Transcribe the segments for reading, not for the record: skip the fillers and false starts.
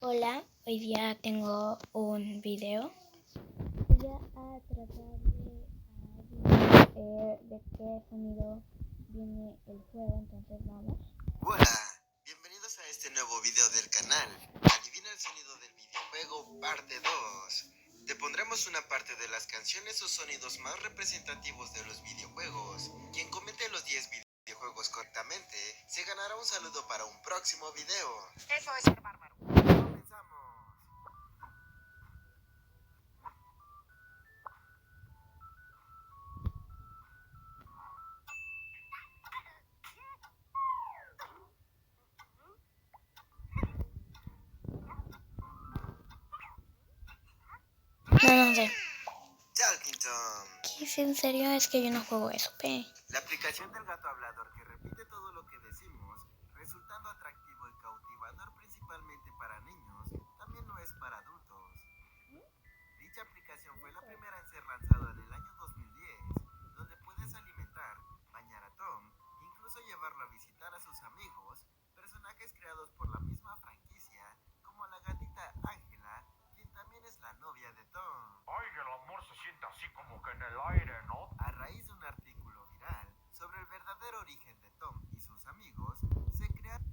Hola, hoy día tengo un video. Voy a tratar de qué sonido viene el juego, entonces vamos. Hola, bienvenidos a este nuevo video del canal. Adivina el sonido del videojuego parte 2. Te pondremos una parte de las canciones o sonidos más representativos de los videojuegos. Quien comente los 10 videojuegos correctamente se ganará un saludo para un próximo video. Eso es ser bárbaro. Comenzamos. No sé. Talking Tom. ¿Qué es en serio? Es que yo no juego eso, pe. La aplicación del gato hablador que repite todo lo que decimos, resultando atractivo y cautivador principalmente para niños, también lo es para adultos. Dicha aplicación fue la primera en ser lanzada en el año 2010, donde puedes alimentar, bañar a Tom, incluso llevarlo a visitar a sus amigos, personajes creados por la misma franquicia, como la gatita Ángela, quien también es la novia de Tom. Ay, el amor se siente así como que en el aire, ¿no? A raíz de un artículo viral sobre el verdadero origen de Tom y sus amigos, se crearon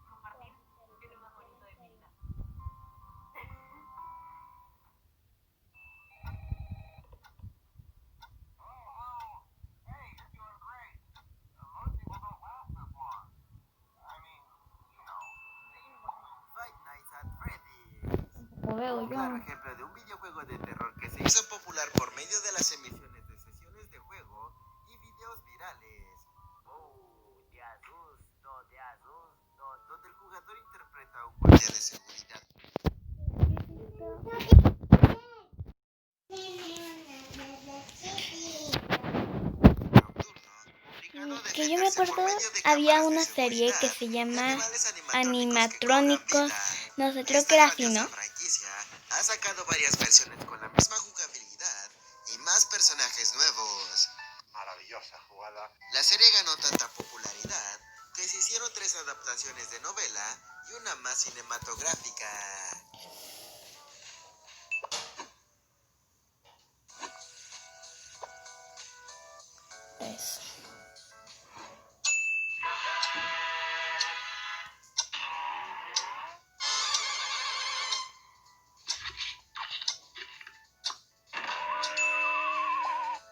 Compartir es lo más bonito de mi vida. Five Nights at Freddy's. Lo veo Un yo. claro ejemplo de un videojuego de terror que se hizo popular por medio de las emisiones de sesiones de juego y videos virales. Oh, te asusto, donde el jugador interpreta a un guardia de seguridad nocturno, obligado a Que yo me defenderse por acuerdo, medio de había cámaras de una serie que seguridad se de llama animales animatrónicos que Animatrónicos. cobran vida. No sé, creo Esta que era así, grandiosa ¿no? franquicia ha sacado varias versiones con la misma jugabilidad y más personajes nuevos. Maravillosa jugada. La serie ganó tanta popularidad que se hicieron 3 adaptaciones de novela y una más cinematográfica. Pues.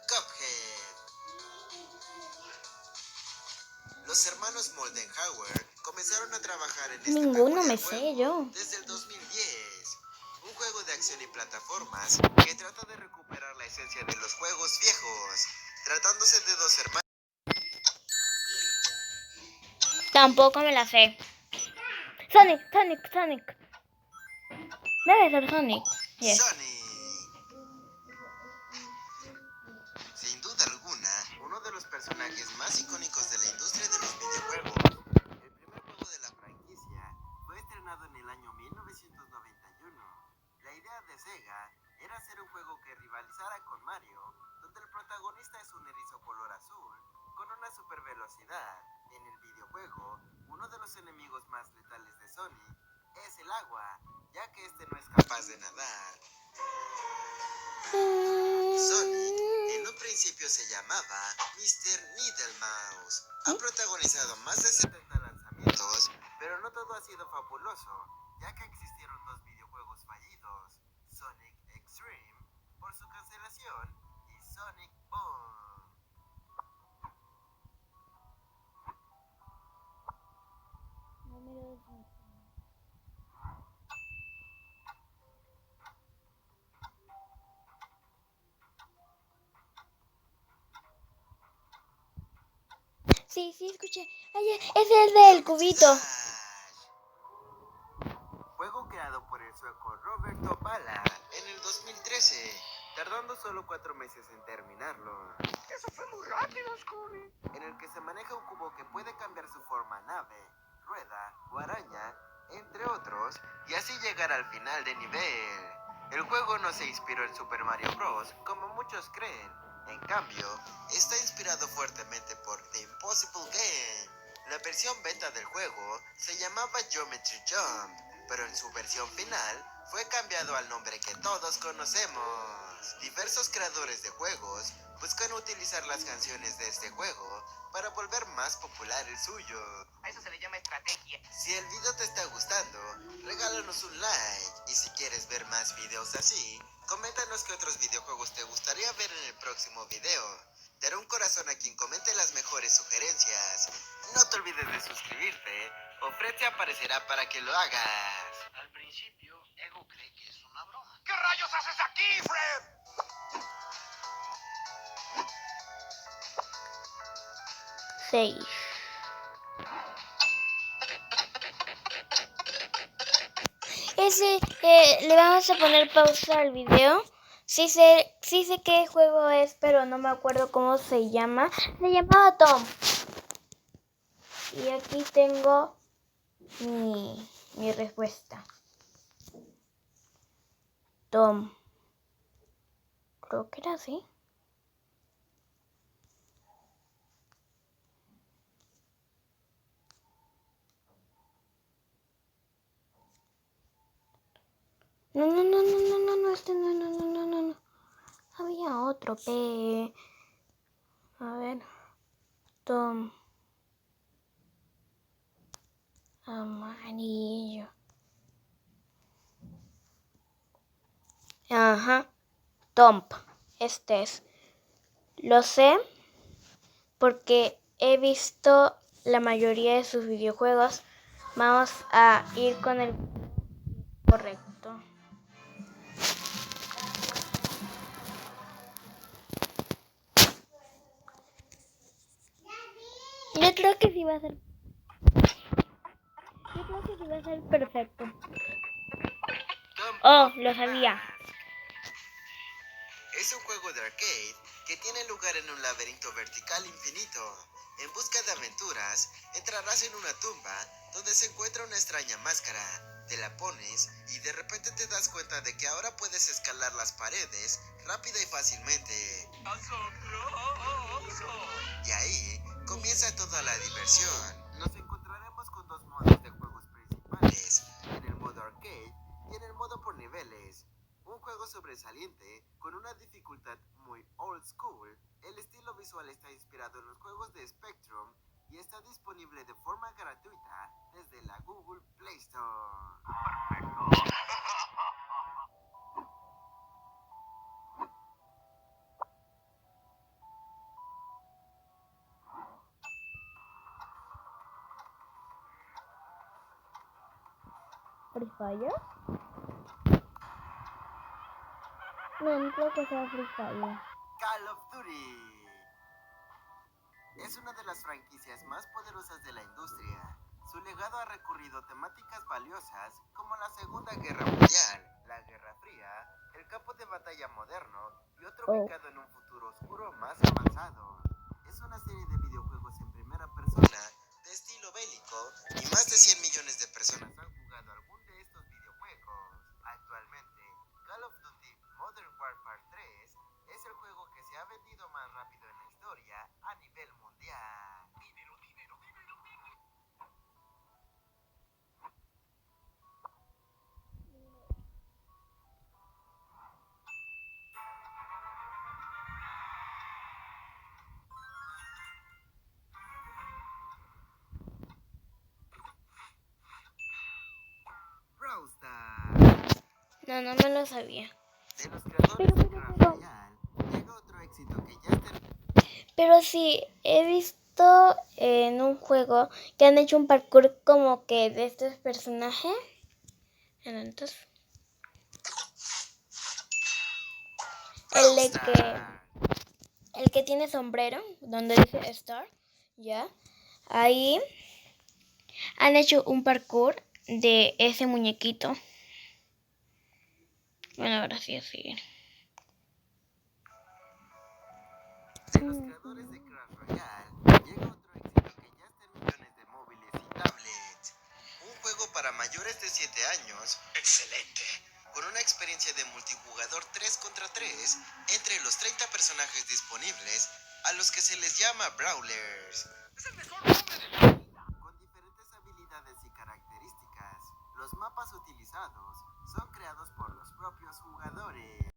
Cuphead. Los hermanos Moldenhauer comenzaron a trabajar en este Ninguno peculiar me sé juego yo. desde el 2010. Un juego de acción y plataformas que trata de recuperar la esencia de los juegos viejos, tratándose de dos hermanos. Tampoco me la sé. Sonic. Debe ser Sonic. Yes. Sonic. Sin duda alguna, uno de los personajes más icónicos de la industria de los videojuegos. El primer juego de la franquicia fue estrenado en el año 1991. La idea de Sega era hacer un juego que rivalizara con Mario, donde el protagonista es un erizo color azul, con una super velocidad. En el videojuego, uno de los enemigos más letales de Sonic es el agua, ya que este no es capaz de nadar. Sonic en un principio se llamaba Mr. Needlemouse. Ha protagonizado más de 70 lanzamientos, pero no todo ha sido fabuloso, ya que existieron 2 videojuegos fallidos, Sonic Extreme por su cancelación y Sonic Boom. Sí, escuché. Ay, es el del cubito. Juego creado por el sueco Roberto Bala en el 2013, tardando solo 4 meses en terminarlo. Eso fue muy rápido, Scooby. En el que se maneja un cubo que puede cambiar su forma a nave, rueda o araña, entre otros, y así llegar al final de nivel. El juego no se inspiró en Super Mario Bros. Como muchos creen. En cambio, está inspirado fuertemente por The Impossible Game. La versión beta del juego se llamaba Geometry Jump, pero en su versión final fue cambiado al nombre que todos conocemos. Diversos creadores de juegos buscan utilizar las canciones de este juego para volver más popular el suyo. A eso se le llama estrategia. Si el video te está gustando, regálanos un like. Y si quieres ver más videos así, coméntanos qué otros videojuegos te gustaría ver en el próximo video. Daré un corazón a quien comente las mejores sugerencias. No te olvides de suscribirte, o Fred te aparecerá para que lo hagas. Al principio, Ego cree que es una broma. ¿Qué rayos haces aquí, Fred? Seis. Le vamos a poner pausa al video. Sí sé qué juego es, pero no me acuerdo cómo se llama. Se llamaba Tom. Y aquí tengo mi respuesta. Tom. Creo que era así. No, este no. Había otro, P. A ver. Tom. Amarillo. Ajá. Tomp. Este es. Lo sé porque he visto la mayoría de sus videojuegos. Vamos a ir con el correcto. Yo creo que sí va a ser. Yo creo que sí va a ser perfecto. Oh, lo sabía. Es un juego de arcade que tiene lugar en un laberinto vertical infinito. En busca de aventuras, entrarás en una tumba donde se encuentra una extraña máscara. Te la pones y de repente te das cuenta de que ahora puedes escalar las paredes rápida y fácilmente. Y ahí comienza toda la diversión. Nos encontraremos con dos modos de juegos principales, en el modo arcade y en el modo por niveles. Un juego sobresaliente con una dificultad muy old school. El estilo visual está inspirado en los juegos de Spectrum y está disponible de forma gratuita desde la Google Play Store. ¿Free Fire? No creo que sea Free Fire. Call of Duty es una de las franquicias más poderosas de la industria. Su legado ha recurrido a temáticas valiosas como la Segunda Guerra Mundial, la Guerra Fría, el campo de batalla moderno y otro ubicado en un futuro oscuro más avanzado. Es una serie de videojuegos en primera persona de estilo bélico y más de 100 millones de personas han jugado algún de estos videojuegos. Actualmente, Call of Duty Modern Warfare 3 es el juego que se ha vendido más rápido en la historia a nivel mundial. Brawl Stars. No me lo sabía. De los creadores de Clash Royale llega otro éxito que ya está. Pero sí, he visto en un juego que han hecho un parkour como que de estos personajes. Entonces, el que tiene sombrero, donde dice Star, ya. Ahí han hecho un parkour de ese muñequito. Bueno, ahora sí, así. De los creadores de Clash Royale llega otro éxito que ya está en millones de móviles y tablets. Un juego para mayores de 7 años. ¡Excelente! Con una experiencia de multijugador 3 contra 3 entre los 30 personajes disponibles, a los que se les llama Brawlers. ¡Es el mejor nombre de mi vida! realizados son creados por los propios jugadores.